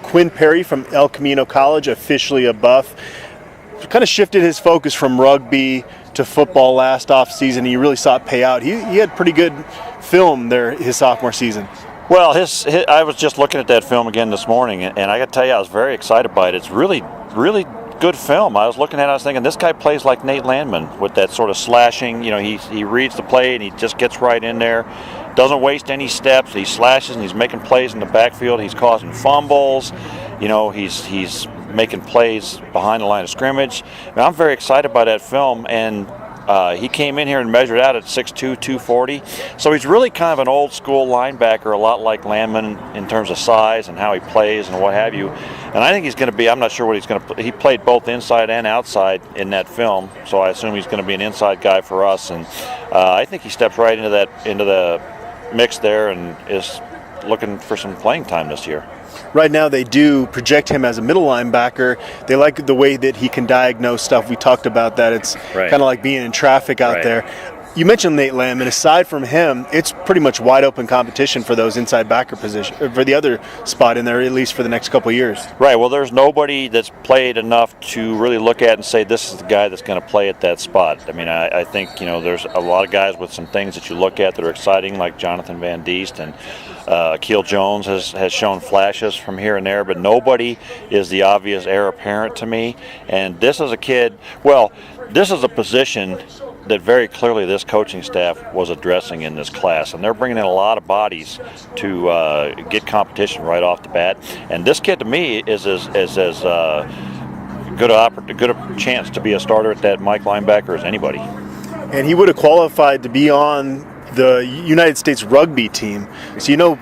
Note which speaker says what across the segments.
Speaker 1: Quinn Perry from Camino College, officially a Buff. Kind of shifted his focus from rugby to football last offseason. He really saw it pay out. He had pretty good film there his sophomore season.
Speaker 2: Well, I was just looking at that film again this morning, and I got to tell you, I was very excited by it. It's really, really good film. I was looking at it, I was thinking, this guy plays like Nate Landman with that sort of slashing. You know, he reads the play and he just gets right in there. Doesn't waste any steps. He slashes and he's making plays in the backfield. He's causing fumbles. You know, he's making plays behind the line of scrimmage. I'm very excited by that film, and he came in here and measured out at 6'2", 240. So he's really kind of an old school linebacker, a lot like Landman in terms of size and how he plays and what have you. And I think he's going to be, I'm not sure what he's going to, he played both inside and outside in that film, so I assume he's going to be an inside guy for us. And I think he steps right into the mix there and is looking for some playing time this year.
Speaker 1: Right now they do project him as a middle linebacker. They like the way that he can diagnose stuff. We talked about that. It's kind of like being in traffic out there. You mentioned Nate Landman. Aside from him, it's pretty much wide open competition for those inside backer position, for the other spot in there, at least for the next couple of years.
Speaker 2: Right. Well, there's nobody that's played enough to really look at and say this is the guy that's going to play at that spot. I mean, I think, you know, there's a lot of guys with some things that you look at that are exciting, like Jonathan Van Diest, and Akeel Jones has shown flashes from here and there, but nobody is the obvious heir apparent to me. And this is a kid, well, this is a position that very clearly this coaching staff was addressing in this class, and they're bringing in a lot of bodies to get competition right off the bat. And this kid, to me, is as good a chance to be a starter at that Mike linebacker as anybody.
Speaker 1: And he would have qualified to be on the United States rugby team, so you know,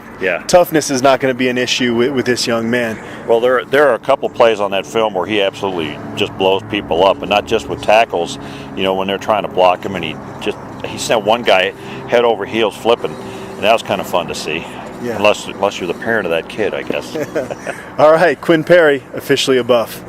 Speaker 1: toughness is not going to be an issue with this young man.
Speaker 2: Well, there are a couple plays on that film where he absolutely just blows people up, and not just with tackles. You know, when they're trying to block him, and he sent one guy head over heels flipping, and that was kind of fun to see. Yeah. Unless you're the parent of that kid, I guess.
Speaker 1: All right, Quinn Perry, officially a Buff.